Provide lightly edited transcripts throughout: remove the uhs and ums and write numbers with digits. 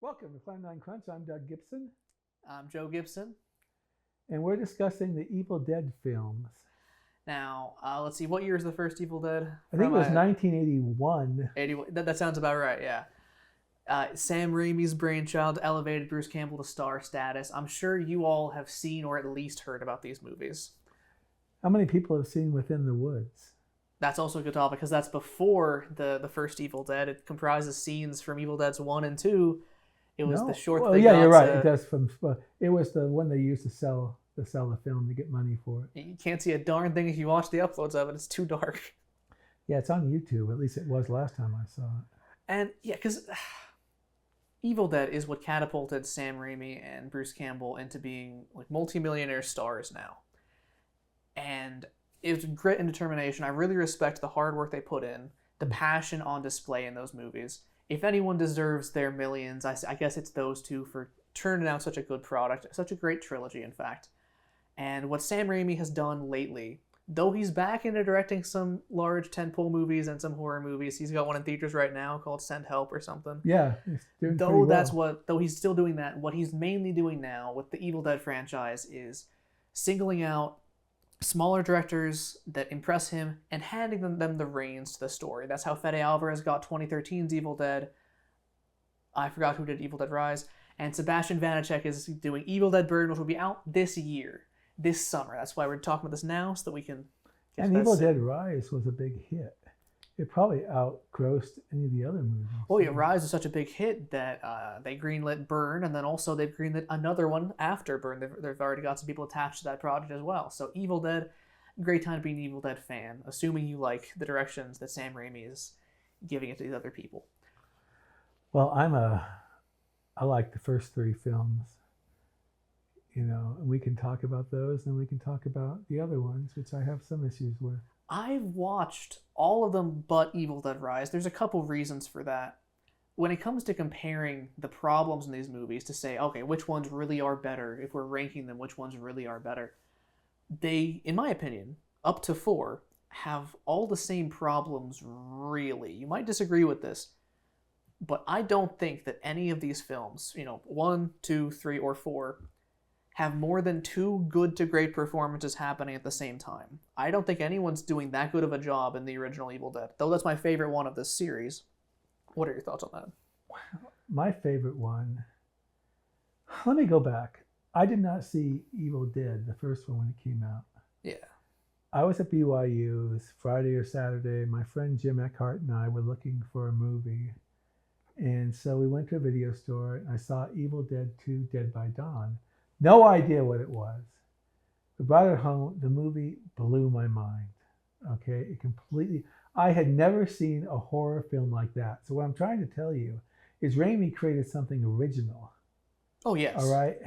Welcome to Plan9Crunch. I'm Doug Gibson, I'm Joe Gibson. and we're discussing the Evil Dead films. Now, let's see, what year is the first Evil Dead? I think it was 1981. 81. That sounds about right, yeah. Sam Raimi's brainchild elevated Bruce Campbell to star status. I'm sure you all have seen or at least heard about these movies. How many people have seen Within the Woods? That's also a good topic because that's before the first Evil Dead. It comprises scenes from Evil Dead's 1 and 2. It was the short well, they yeah, got you're right. to- It does it was the one they used to sell the film to get money for it. You can't see a darn thing if you watch the uploads of it. It's too dark. Yeah, it's on YouTube. At least it was last time I saw it. And yeah, because Evil Dead is what catapulted Sam Raimi and Bruce Campbell into being like multimillionaire stars now. And it was grit and determination. I really respect the hard work they put in, the passion on display in those movies. If anyone deserves their millions, I guess it's those two for turning out such a good product, such a great trilogy, in fact. And what Sam Raimi has done lately, though he's back into directing some large tentpole movies and some horror movies, he's got one in theaters right now called Send Help or something. Yeah, it's doing Though pretty that's well. though he's still doing that, what he's mainly doing now with the Evil Dead franchise is singling out smaller directors that impress him and handing them the reins to the story. That's how Fede Alvarez got 2013's Evil Dead. I forgot who did Evil Dead Rise. And Sebastian Vanacek is doing Evil Dead Burn, which will be out this year, this summer. That's why we're talking about this now, so that we can get And to that Evil soon. Dead Rise was a big hit. It probably outgrossed any of the other movies. Oh yeah, Rise was such a big hit that they greenlit Burn, and then also they've greenlit another one after Burn. They've already got some people attached to that project as well. So Evil Dead, great time to be an Evil Dead fan, assuming you like the directions that Sam Raimi is giving it to these other people. Well, I like the first three films. You know, and we can talk about those, and we can talk about the other ones, which I have some issues with. I've watched all of them but Evil Dead Rise. There's a couple reasons for that. When it comes to comparing the problems in these movies to say, okay, which ones really are better, if we're ranking them, which ones really are better, they, in my opinion, up to 4, have all the same problems, really. You might disagree with this, but I don't think that any of these films, 1, 2, 3, or 4, have more than 2 good to great performances happening at the same time. I don't think anyone's doing that good of a job in the original Evil Dead, though that's my favorite one of this series. What are your thoughts on that? My favorite one, let me go back. I did not see Evil Dead, the first one, when it came out. Yeah. I was at BYU. It was Friday or Saturday. My friend Jim Eckhart and I were looking for a movie. And so we went to a video store, and I saw Evil Dead 2, Dead by Dawn. No idea what it was. We brought it home. The movie blew my mind. Okay, it completely. I had never seen a horror film like that. So what I'm trying to tell you is Raimi created something original. Oh, yes. All right.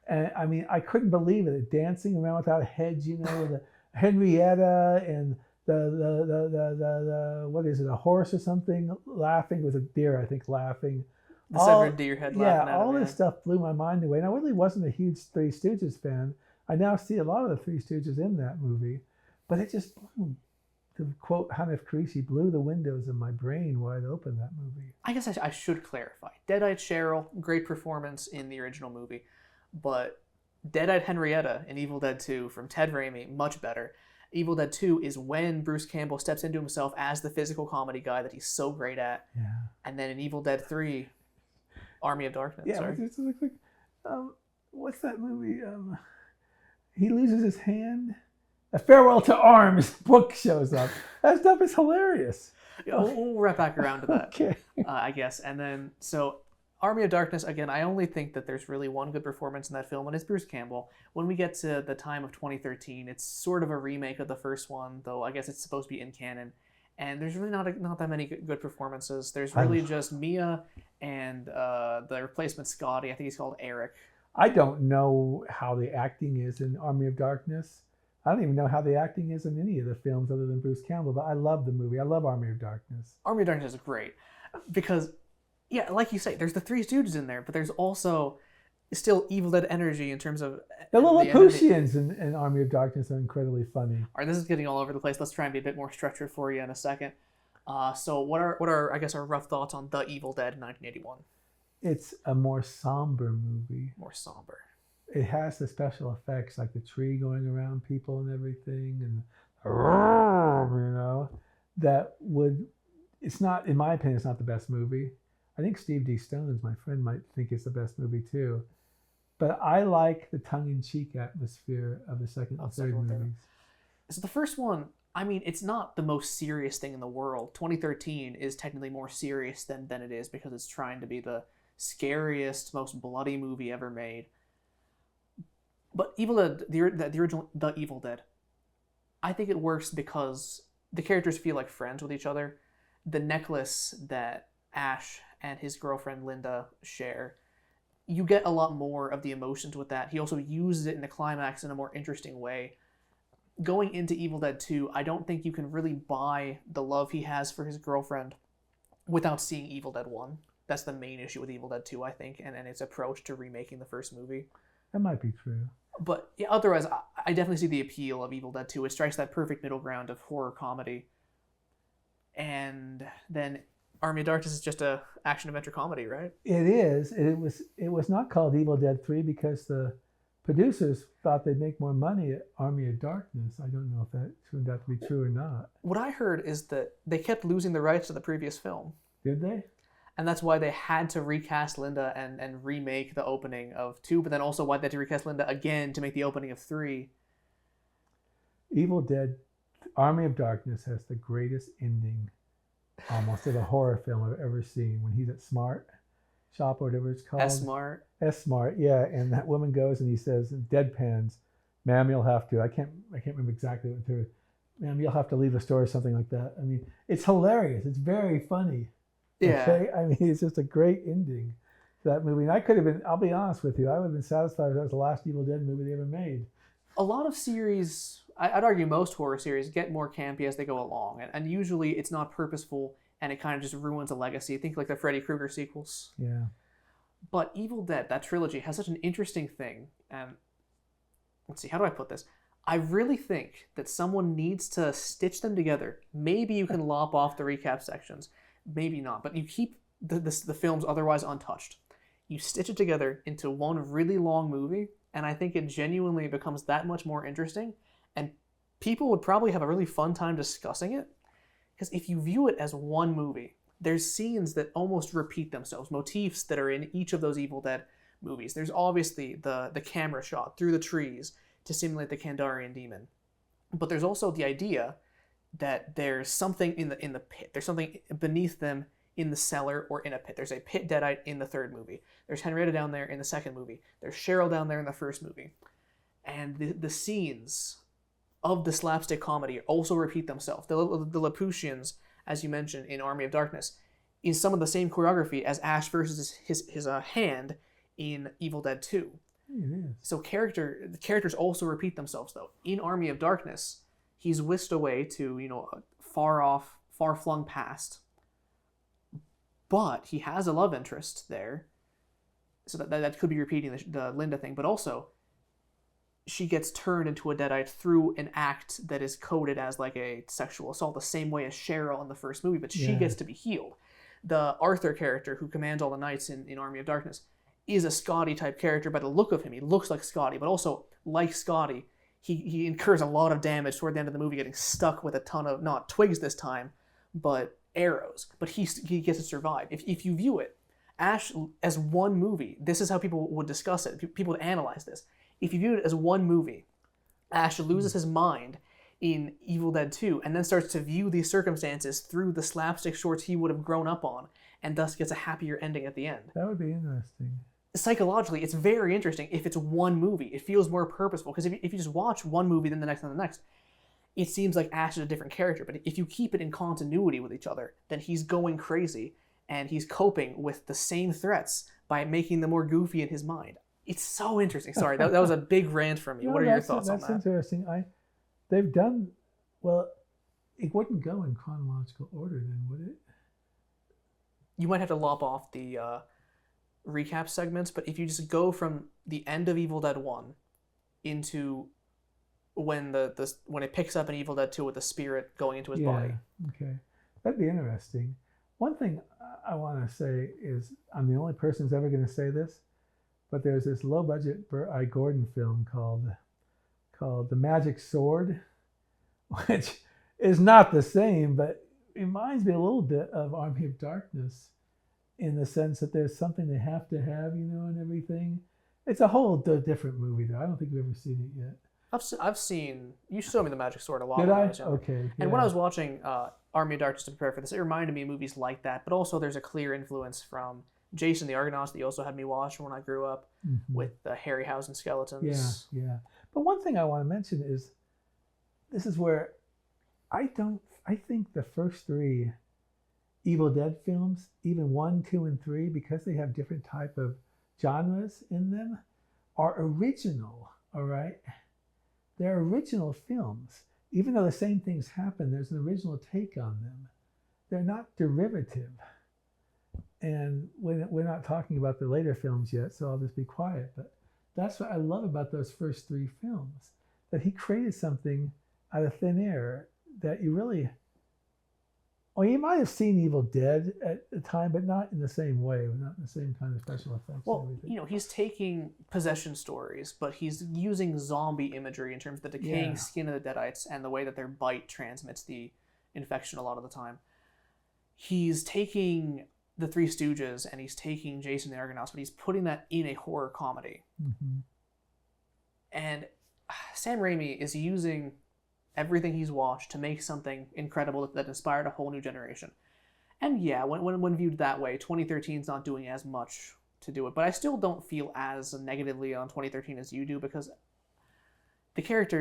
And I mean, I couldn't believe it. Dancing around without heads, the Henrietta and the what is it, a horse or something laughing, with a deer, I think, laughing. The severed deer head laughing at all him, this stuff blew my mind away. And I really wasn't a huge Three Stooges fan. I now see a lot of the Three Stooges in that movie, but it just, to quote Hanif Kureishi, blew the windows of my brain wide open, that movie. I guess I should clarify. Dead-Eyed Cheryl, great performance in the original movie, but Dead-Eyed Henrietta in Evil Dead 2 from Ted Raimi, much better. Evil Dead 2 is when Bruce Campbell steps into himself as the physical comedy guy that he's so great at. Yeah. And then in Evil Dead 3, Army of Darkness. Yeah, sorry. it's like, what's that movie? He loses his hand. A Farewell to Arms book shows up. That stuff is hilarious. Yeah, we'll wrap back around to that, Okay. I guess. And then, so Army of Darkness, again, I only think that there's really one good performance in that film, and it's Bruce Campbell. When we get to the time of 2013, it's sort of a remake of the first one, though I guess it's supposed to be in canon. And there's really not that many good performances. There's really just Mia and the replacement Scotty. I think he's called Eric. I don't know how the acting is in Army of Darkness. I don't even know how the acting is in any of the films other than Bruce Campbell, but I love the movie. I love Army of Darkness. Army of Darkness is great because, yeah, like you say, there's the Three Stooges in there, but there's also still Evil Dead energy in terms of The Lilliputians in Army of Darkness are incredibly funny. All right, this is getting all over the place. Let's try and be a bit more structured for you in a second. So what are I guess our rough thoughts on The Evil Dead in 1981? it's a more somber movie. More somber. It has the special effects like the tree going around people and everything, and you know, that would. It's not, in my opinion, it's not the best movie. I think Steve D. Stones, my friend, might think it's the best movie too. But I like the tongue-in-cheek atmosphere of the second and third movies. So the first one, I mean, it's not the most serious thing in the world. 2013 is technically more serious than it is because it's trying to be the scariest, most bloody movie ever made. But Evil Dead, the original The Evil Dead, I think it works because the characters feel like friends with each other. The necklace that Ash and his girlfriend Linda share, you get a lot more of the emotions with that. He also uses it in the climax in a more interesting way. Going into Evil Dead 2, I don't think you can really buy the love he has for his girlfriend without seeing Evil Dead 1. That's the main issue with Evil Dead 2, I think, and its approach to remaking the first movie. That might be true. But yeah, otherwise, I definitely see the appeal of Evil Dead 2. It strikes that perfect middle ground of horror comedy. And then Army of Darkness is just a action-adventure comedy, right? It is. It was not called Evil Dead 3 because the producers thought they'd make more money at Army of Darkness. I don't know if that turned out to be true or not. What I heard is that they kept losing the rights to the previous film. Did they? And that's why they had to recast Linda and remake the opening of 2, but then also why they had to recast Linda again to make the opening of 3. Evil Dead, Army of Darkness has the greatest ending almost of a horror film I've ever seen. When he's at Smart Shop or whatever it's called. S-Smart. S-Smart, yeah. And that woman goes and he says, deadpans, ma'am, you'll have to. I can't remember exactly what they're, ma'am, you'll have to leave the store or something like that. I mean, it's hilarious. It's very funny. Yeah. Okay? I mean, it's just a great ending to that movie. And I could have been, I'll be honest with you, I would have been satisfied if that was the last Evil Dead movie they ever made. A lot of series, I'd argue most horror series, get more campy as they go along. And usually it's not purposeful and it kind of just ruins a legacy. Think like the Freddy Krueger sequels. Yeah. But Evil Dead, that trilogy, has such an interesting thing. And let's see, how do I put this? I really think that someone needs to stitch them together. Maybe you can lop off the recap sections. Maybe not. But you keep the films otherwise untouched. You stitch it together into one really long movie, and I think it genuinely becomes that much more interesting. And people would probably have a really fun time discussing it. Because if you view it as one movie, there's scenes that almost repeat themselves, motifs that are in each of those Evil Dead movies. There's obviously the camera shot through the trees to simulate the Kandarian demon. But there's also the idea that there's something in the pit. There's something beneath them in the cellar or in a pit. There's a pit deadite in the third movie. There's Henrietta down there in the second movie. There's Cheryl down there in the first movie. And the scenes of the slapstick comedy also repeat themselves. The Lapusians, as you mentioned in Army of Darkness, is some of the same choreography as Ash versus his hand in Evil Dead 2. It is. So the characters also repeat themselves, though. In Army of Darkness, he's whisked away to, a far-flung past. But he has a love interest there. So that could be repeating the Linda thing. But also, she gets turned into a deadite through an act that is coded as like a sexual assault, the same way as Cheryl in the first movie, but she gets to be healed. The Arthur character, who commands all the knights in Army of Darkness, is a Scotty type character by the look of him. He looks like Scotty, but also, like Scotty, he incurs a lot of damage toward the end of the movie, getting stuck with a ton of, not twigs this time, but arrows. But he gets to survive. If you view it, Ash as one movie, this is how people would discuss it. People would analyze this. If you view it as one movie, Ash loses his mind in Evil Dead 2 and then starts to view these circumstances through the slapstick shorts he would have grown up on and thus gets a happier ending at the end. That would be interesting. Psychologically, it's very interesting if it's one movie. It feels more purposeful because if you just watch one movie, then the next, and the next, it seems like Ash is a different character. But if you keep it in continuity with each other, then he's going crazy and he's coping with the same threats by making them more goofy in his mind. It's so interesting. Sorry, that was a big rant from me. No, what are your thoughts on that? That's interesting. They've done, well, it wouldn't go in chronological order then, would it? You might have to lop off the recap segments, but if you just go from the end of Evil Dead 1 into when when it picks up in Evil Dead 2 with the spirit going into his body. Okay. That'd be interesting. One thing I want to say is I'm the only person who's ever going to say this, but there's this low budget Burt I. Gordon film called The Magic Sword, which is not the same, but reminds me a little bit of Army of Darkness in the sense that there's something they have to have, and everything. It's a whole different movie, though. I don't think you've ever seen it yet. I've seen, you showed me The Magic Sword a lot. Did when I? was younger. Okay. Yeah. And when I was watching Army of Darkness to prepare for this, it reminded me of movies like that, but also there's a clear influence from Jason the Argonauts that you also had me watch when I grew up with the Harryhausen skeletons. Yeah. But one thing I want to mention is this is where I think the first 3 Evil Dead films, even 1, 2, and 3, because they have different type of genres in them, are original, all right? They're original films. Even though the same things happen, there's an original take on them. They're not derivative. And we're not talking about the later films yet, so I'll just be quiet. But that's what I love about those first 3 films, that he created something out of thin air that you really... Well, you might have seen Evil Dead at the time, but not in the same way, not in the same kind of special effects. Well, and everything. he's taking possession stories, but he's using zombie imagery in terms of the decaying skin of the Deadites and the way that their bite transmits the infection a lot of the time. He's taking the Three Stooges and he's taking Jason the Argonauts, but he's putting that in a horror comedy. Mm-hmm. And Sam Raimi is using everything he's watched to make something incredible that inspired a whole new generation. And yeah, when viewed that way, 2013 is not doing as much to do it, but I still don't feel as negatively on 2013 as you do, because the character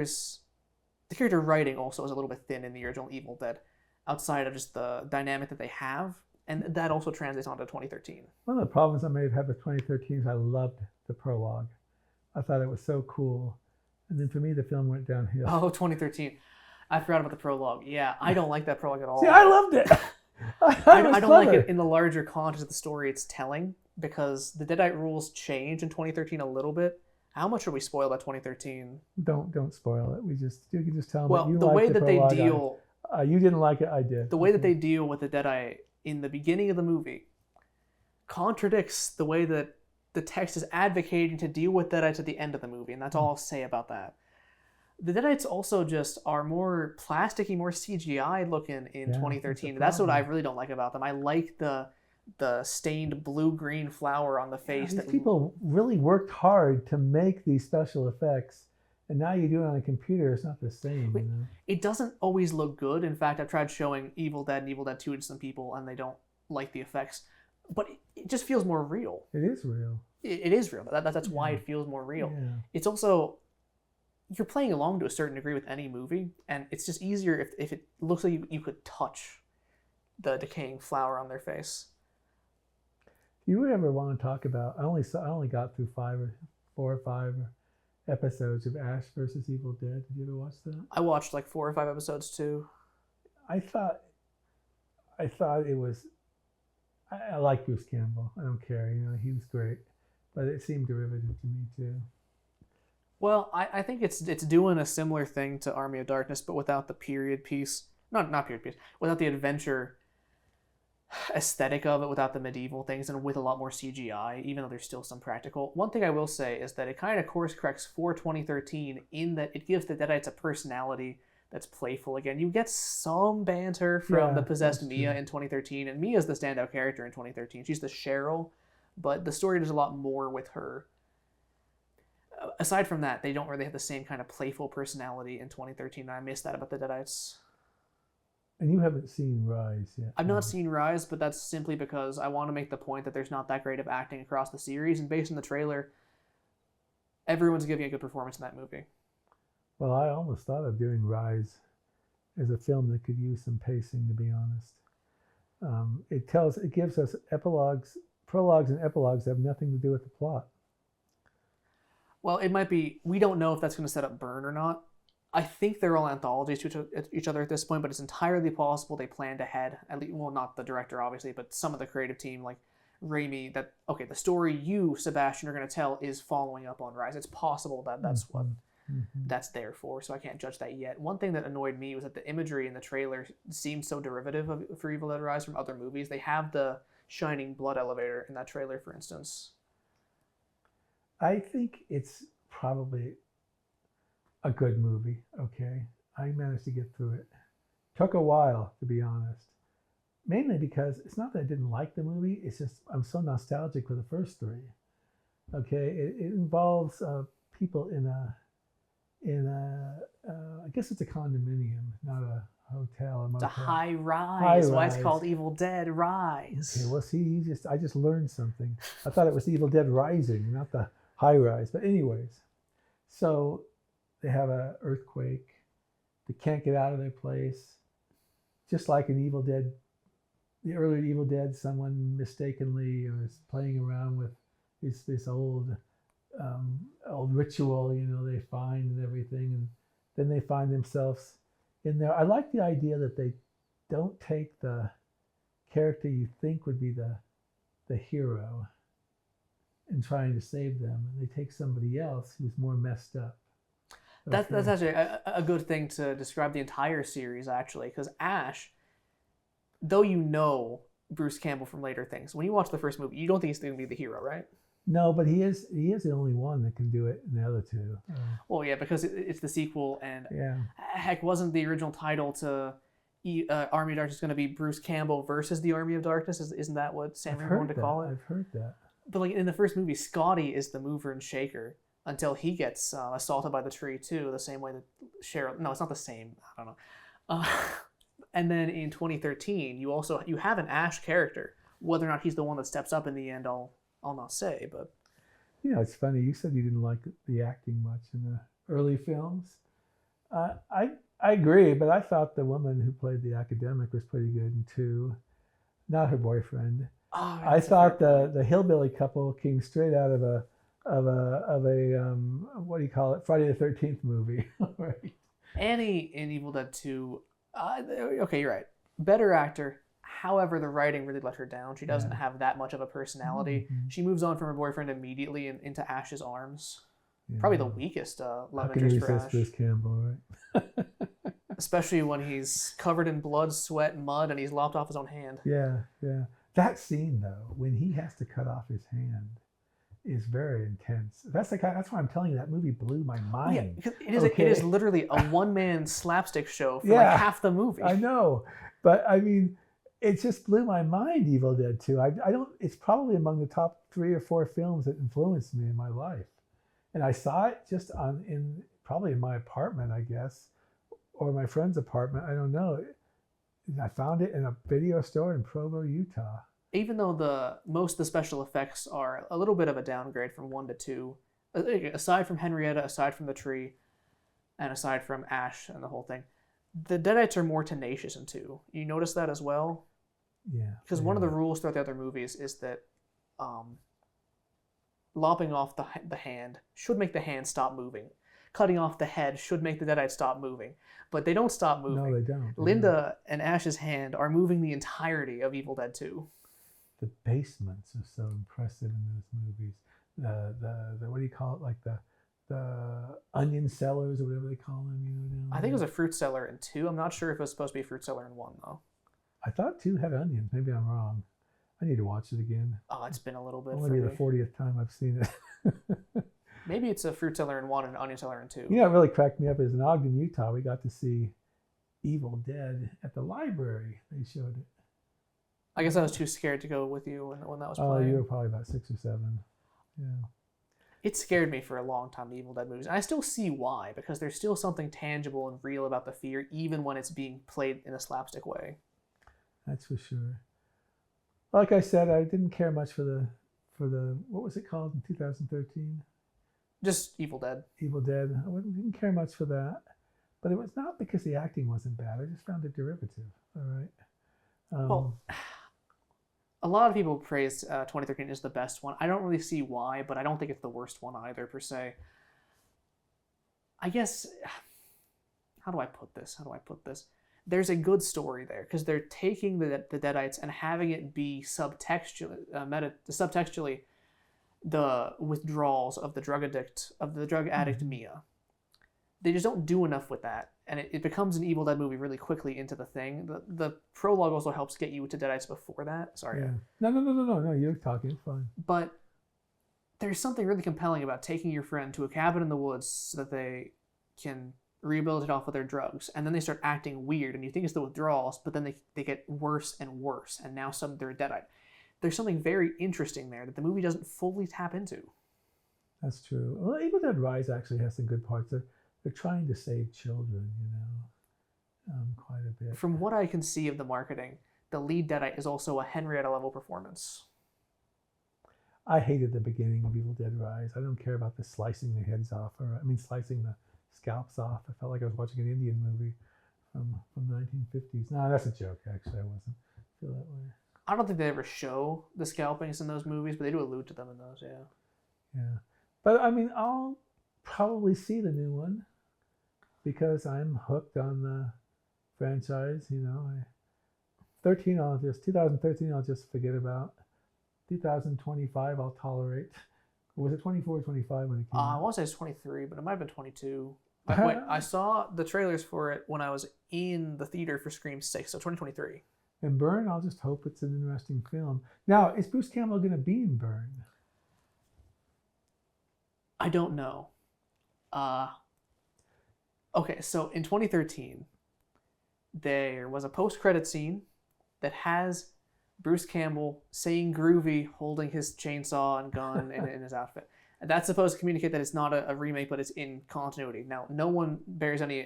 writing also is a little bit thin in the original Evil Dead, outside of just the dynamic that they have, and that also translates onto 2013. One of the problems I may have had with 2013 is I loved the prologue. I thought it was so cool. And then for me, the film went downhill. Oh, 2013. I forgot about the prologue. Yeah, I don't like that prologue at all. See, I loved it. I don't like it in the larger context of the story it's telling, because the Deadite rules change in 2013 a little bit. How much are we spoiled by 2013? Don't spoil it. You can just tell them. Well, that you the liked way the that they prologue. deal... You didn't like it, I did. The way that they deal with the Deadite in the beginning of the movie contradicts the way that the text is advocating to deal with Deadites at the end of the movie, and that's all I'll say about that. The Deadites also just are more plasticky, more CGI looking in 2013. That's what I really don't like about them. I like the stained blue-green flower on the face. These people really worked hard to make these special effects, and now you do it on a computer. It's not the same. It doesn't always look good. In fact, I've tried showing Evil Dead and Evil Dead 2 to some people, and they don't like the effects. But it just feels more real. It is real. It is real. That's why it feels more real. Yeah. It's also... You're playing along to a certain degree with any movie, and it's just easier if it looks like you could touch the decaying flower on their face. Do you ever want to talk about? I only got through 4 or 5 episodes of Ash versus Evil Dead. Did you ever watch that? I watched like 4 or 5 episodes too. I thought it was. I like Bruce Campbell. I don't care. He was great, but it seemed derivative to me too. Well, I think it's doing a similar thing to Army of Darkness, but without the period piece. Not period piece. Without the adventure aesthetic of it, without the medieval things, and with a lot more CGI, even though there's still some practical. One thing I will say is that it kind of course corrects for 2013 in that it gives the Deadites a personality that's playful again. You get some banter from the possessed Mia in 2013, and Mia's the standout character in 2013. She's the Cheryl, but the story does a lot more with her. Aside from that, they don't really have the same kind of playful personality in 2013, and I miss that about the Deadites. And you haven't seen Rise yet. I've not seen Rise, but that's simply because I want to make the point that there's not that great of acting across the series, and based on the trailer, everyone's giving a good performance in that movie. Well, I almost thought of doing Rise as a film that could use some pacing, to be honest. It gives us prologues and epilogues that have nothing to do with the plot. Well, it might be, we don't know if that's going to set up Burn or not. I think they're all anthologies to each other at this point, but it's entirely possible they planned ahead. At least, well, not the director, obviously, but some of the creative team, like Raimi, that, okay, the story you, Sebastian, are going to tell is following up on Rise. It's possible that that's what that's there for, so I can't judge that yet. One thing that annoyed me was that the imagery in the trailer seemed so derivative for Evil Dead Rise from other movies. They have the shining blood elevator in that trailer, for instance. I think it's probably a good movie. Okay, I managed to get through it. Took a while, to be honest. Mainly because it's not that I didn't like the movie. It's just I'm so nostalgic for the first three. Okay, it involves people in a I guess it's a condominium, not a hotel, a It's a motel. high rise. High Why it's rise. called Evil Dead Rise. Okay, well, see, I just learned something. I thought it was Evil Dead Rising, not the high rise. But anyways, so they have an earthquake. They can't get out of their place. Just like in Evil Dead, the earlier Evil Dead, someone mistakenly was playing around with this old ritual, they find and everything, and then they find themselves in there. I like the idea that they don't take the character you think would be the hero and trying to save them, and they take somebody else who's more messed up. That's actually a good thing to describe the entire series, actually, because Ash, though you know Bruce Campbell from later things, when you watch the first movie, you don't think he's going to be the hero, right? No, but he is the only one that can do it in the other two. Well, yeah, because it's the sequel, and Yeah. heck, wasn't the original title to Army of Darkness going to be Bruce Campbell versus the Army of Darkness? Isn't that what Sam Raimi wanted to call it? I've heard that. But like in the first movie, Scotty is the mover and shaker until he gets assaulted by the tree too, the same way that Cheryl. No, it's not the same. I don't know. And then in 2013, you have an Ash character. Whether or not he's the one that steps up in the end, I'll not say. But It's funny. You said you didn't like the acting much in the early films. I agree, but I thought the woman who played the academic was pretty good in two. Not her boyfriend. oh, I thought the hillbilly couple came straight out of a what do you call it, Friday the 13th movie. Right. Annie in Evil Dead 2. Okay, you're right. Better actor. However, the writing really let her down. She doesn't have that much of a personality. Mhm. She moves on from her boyfriend immediately into Ash's arms. Yeah. Probably the weakest How love can you interest for resist Ash. Bruce Campbell, right? Especially when he's covered in blood, sweat, and mud, and he's lopped off his own hand. Yeah, yeah. That scene though, when he has to cut off his hand, is very intense. That's why I'm telling you that movie blew my mind. Yeah, because it is literally a one-man slapstick show for like half the movie. I know, but I mean, it just blew my mind. Evil Dead 2. I don't. It's probably among the top 3 or 4 films that influenced me in my life, and I saw it just probably in my apartment, I guess, or my friend's apartment. I don't know. I found it in a video store in Provo, Utah. Even though most of the special effects are a little bit of a downgrade from 1 to 2, aside from Henrietta, aside from the tree, and aside from Ash and the whole thing, the Deadites are more tenacious in 2. You notice that as well? Yeah. Because one of the rules throughout the other movies is that lopping off the hand should make the hand stop moving. Cutting off the head should make the Deadites stop moving. But they don't stop moving. No, they don't. Linda and Ash's hand are moving the entirety of Evil Dead 2. The basements are so impressive in those movies. The what do you call it? Like the onion cellars or whatever they call them. I think it was a fruit cellar in 2. I'm not sure if it was supposed to be a fruit cellar in 1 though. I thought 2 had onions. Maybe I'm wrong. I need to watch it again. Oh, it's been a little bit. Only the 40th time I've seen it. Maybe it's a fruit cellar in 1 and an onion cellar in 2. You know what really cracked me up is in Ogden, Utah, we got to see Evil Dead at the library. They showed it. I guess I was too scared to go with you when that was playing. Oh, you were probably about 6 or 7. Yeah. It scared me for a long time, the Evil Dead movies. And I still see why, because there's still something tangible and real about the fear, even when it's being played in a slapstick way. That's for sure. Like I said, I didn't care much for the what was it called in 2013? Just Evil Dead. Evil Dead. Didn't care much for that. But it was not because the acting wasn't bad. I just found it derivative. All right. Well, a lot of people praise 2013 as the best one. I don't really see why, but I don't think it's the worst one either, per se. I guess, how do I put this? There's a good story there, because they're taking the Deadites and having it be subtextually the withdrawals of the drug addict Mia. they just don't do enough with that, and it becomes an Evil Dead movie really quickly into the thing. The prologue also helps get you to Deadites before that. Sorry. Yeah. No. You're talking. It's fine. But there's something really compelling about taking your friend to a cabin in the woods so that they can rehabilitate off of their drugs, and then they start acting weird, and you think it's the withdrawals, but then they get worse and worse, and now they're a Deadite. There's something very interesting there that the movie doesn't fully tap into. That's true. Well, Evil Dead Rise actually has some good parts. They're trying to save children, quite a bit. From what I can see of the marketing, the lead Deadite is also a Henrietta level performance. I hated the beginning of Evil Dead Rise. I don't care about the slicing the heads off, slicing the scalps off. I felt like I was watching an Indian movie from the 1950s. No, that's a joke, actually. I wasn't feel that way. I don't think they ever show the scalpings in those movies, but they do allude to them in those, yeah. Yeah. But, I'll probably see the new one because I'm hooked on the franchise, 2013 I'll just forget about. 2025 I'll tolerate. Was it 24 or 25 when it came out? I want to say it's 23, but it might have been 22. Wait, I saw the trailers for it when I was in the theater for Scream 6, so 2023. And Burn, I'll just hope it's an interesting film. Now, is Bruce Campbell going to be in Burn? I don't know. Okay, so in 2013, there was a post-credit scene that has Bruce Campbell saying groovy, holding his chainsaw and gun in his outfit. And that's supposed to communicate that it's not a remake, but it's in continuity. Now, no one pays any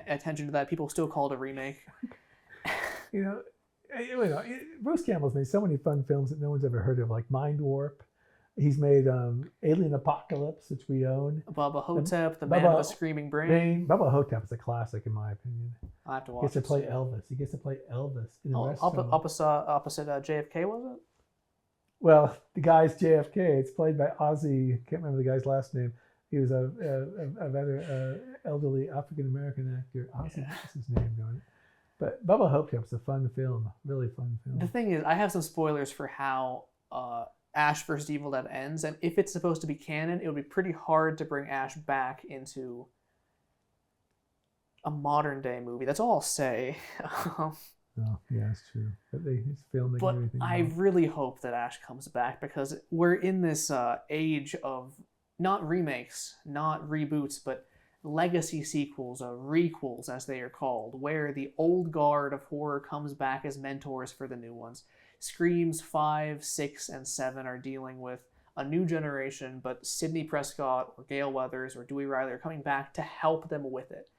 attention to that. People still call it a remake. Bruce Campbell's made so many fun films that no one's ever heard of, like Mind Warp. He's made Alien Apocalypse, which we own. Bubba Hotep, the man with a screaming brain. Bubba Hotep is a classic, in my opinion. I have to watch. He gets to play Elvis. He gets to play Elvis in a restaurant. Opposite JFK, was it? Well, the guy's JFK. It's played by Ozzy. Can't remember the guy's last name. He was a rather elderly African American actor. Ozzy, what's his name going? But Bubba Hotep's a fun film, really fun film. The thing is, I have some spoilers for how Ash vs. Evil Dead ends, and if it's supposed to be canon, it would be pretty hard to bring Ash back into a modern day movie. That's all I'll say. Oh, yeah, that's true. But it's filmed. But I really hope that Ash comes back, because we're in this age of not remakes, not reboots, but legacy sequels, requels as they are called, where the old guard of horror comes back as mentors for the new ones. Screams 5, 6, and 7 are dealing with a new generation, but Sidney Prescott or Gale Weathers or Dewey Riley are coming back to help them with it.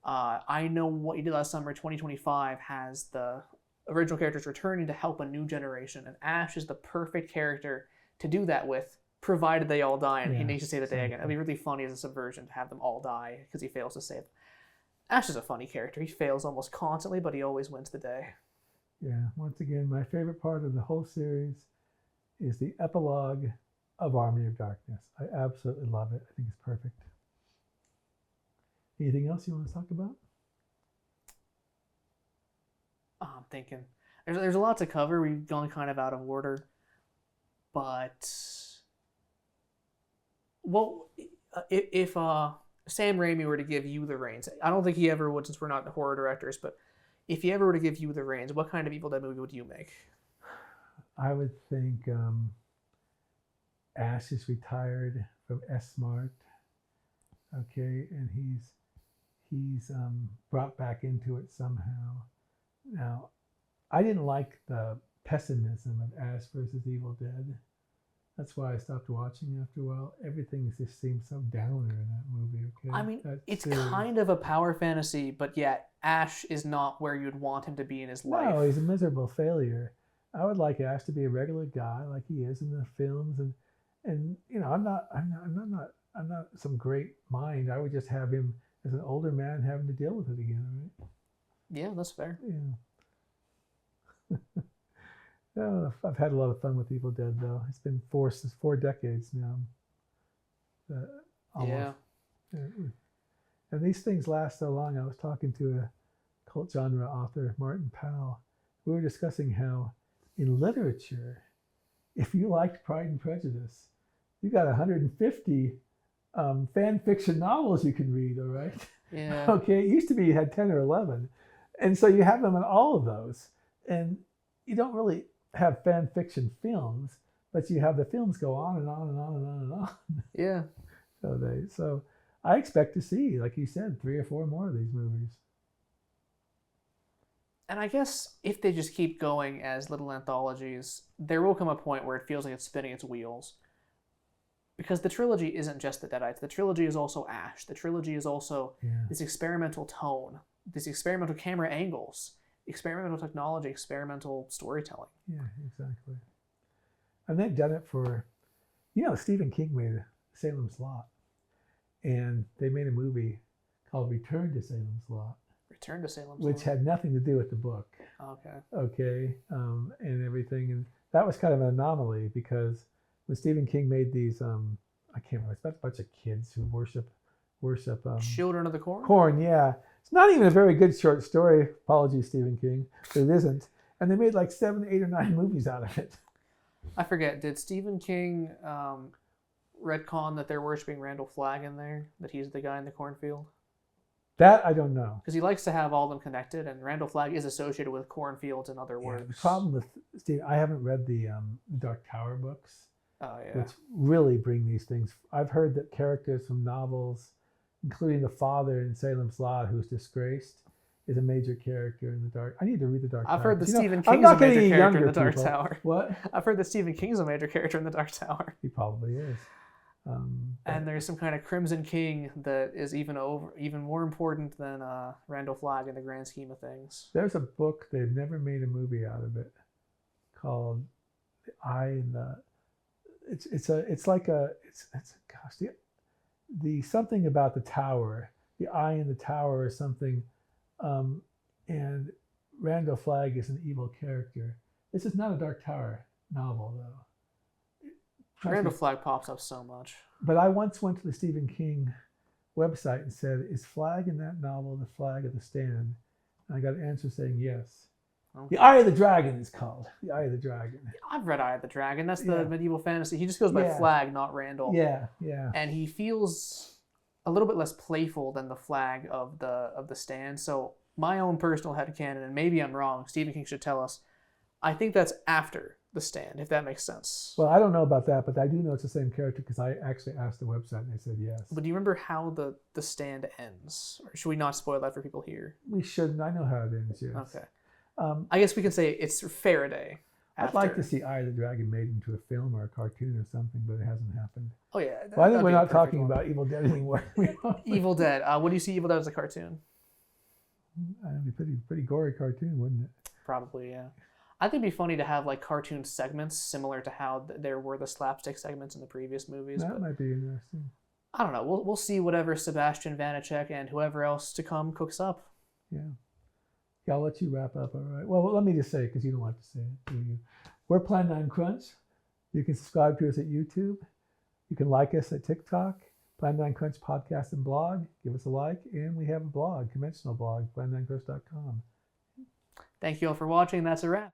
I Know What You Did Last Summer 2025 has the original characters returning to help a new generation, and Ash is the perfect character to do that with, provided they all die and he needs to save the day again. It'd be really funny as a subversion to have them all die because he fails to save them. Ash is a funny character. He fails almost constantly, but he always wins the day. Yeah, once again, my favorite part of the whole series is the epilogue of Army of Darkness. I absolutely love it. I think it's perfect. Anything else you want to talk about? I'm thinking. There's a lot to cover. We've gone kind of out of order. But, well, if Sam Raimi were to give you the reins, I don't think he ever would, since we're not horror directors, but if he ever were to give you the reins, what kind of Evil Dead movie would you make? I would think Ash is retired from S-Mart, okay, and he's brought back into it somehow. Now, I didn't like the pessimism of Ash versus Evil Dead. That's why I stopped watching after a while. Everything just seemed so downer in that movie. Okay, I mean, it's kind of a power fantasy, but yet Ash is not where you'd want him to be in his life. No, he's a miserable failure. I would like Ash to be a regular guy like he is in the films, and I'm not some great mind. I would just have him as an older man having to deal with it again, right? Yeah, that's fair. Yeah. I've had a lot of fun with Evil Dead, though. It's been 4 decades now. Almost. Yeah. And these things last so long. I was talking to a cult genre author, Martin Powell. We were discussing how in literature, if you liked Pride and Prejudice, you got 150 fan fiction novels you can read, all right? Yeah. Okay, it used to be you had 10 or 11. And so you have them in all of those. And you don't really have fan fiction films, but you have the films go on and on and on and on and on. Yeah. So I expect to see, like you said, 3 or 4 more of these movies. And I guess if they just keep going as little anthologies, there will come a point where it feels like it's spinning its wheels. Because the trilogy isn't just the Deadites. The trilogy is also Ash. The trilogy is also this experimental tone, this experimental camera angles, experimental technology, experimental storytelling. Yeah, exactly. And they've done it for, Stephen King made Salem's Lot. And they made a movie called Return to Salem's Lot. Return to Salem's Which Lot. had nothing to do with the book. Okay. Okay, and everything. And that was kind of an anomaly because when Stephen King made these, I can't remember, it's about a bunch of kids who worship Children of the Corn? Corn, yeah. It's not even a very good short story. Apologies, Stephen King, but it isn't. And they made like 7, 8, or 9 movies out of it. I forget. Did Stephen King retcon that they're worshiping Randall Flagg in there? That he's the guy in the cornfield? That I don't know. Because he likes to have all of them connected, and Randall Flagg is associated with cornfields and other works. The problem with Steve, I haven't read the Dark Tower books, which really bring these things. I've heard that characters from novels, including the father in Salem's Lot, who's disgraced, is a major character in the Dark. I need to read the Dark Tower. I've heard that Stephen King's a major character in the Dark Tower. What? I've heard that Stephen King's a major character in the Dark Tower. He probably is. And there's some kind of Crimson King that is even more important than Randall Flagg in the grand scheme of things. There's a book, they've never made a movie out of it, called The Eye in the. The something about the tower. The Eye in the Tower is something, and Randall Flagg is an evil character. This is not a Dark Tower novel, though. Randall Flagg pops up so much. But I once went to the Stephen King website and said, is Flagg in that novel the flag of the stand? And I got an answer saying yes. Okay. The Eye of the Dragon is called. The Eye of the Dragon. I've read Eye of the Dragon. That's the medieval fantasy. He just goes by Flagg, not Randall. Yeah. And he feels a little bit less playful than the Flagg of the stand. So my own personal headcanon, and maybe I'm wrong, Stephen King should tell us, I think that's after the stand, if that makes sense. Well, I don't know about that, but I do know it's the same character because I actually asked the website and they said yes. But do you remember how the stand ends? Or should we not spoil that for people here? We shouldn't. I know how it ends, yes. Okay. I guess we can say it's Faraday. I'd like to see Eye of the Dragon made into a film or a cartoon or something, but it hasn't happened. Oh, yeah. Well, I think we're not talking about Evil Dead anymore. Evil Dead. What do you see Evil Dead as a cartoon? That'd be pretty gory cartoon, wouldn't it? Probably, yeah. I think it'd be funny to have like cartoon segments similar to how there were the slapstick segments in the previous movies. That might be interesting. I don't know. We'll see whatever Sebastian Vanacek and whoever else to come cooks up. Yeah. I'll let you wrap up, all right? Well, let me just say, because you don't want to say it, do you? We're Plan9Crunch. You can subscribe to us at YouTube. You can like us at TikTok, Plan9Crunch podcast and blog. Give us a like. And we have a blog, conventional blog, plan9crunch.com. Thank you all for watching. That's a wrap.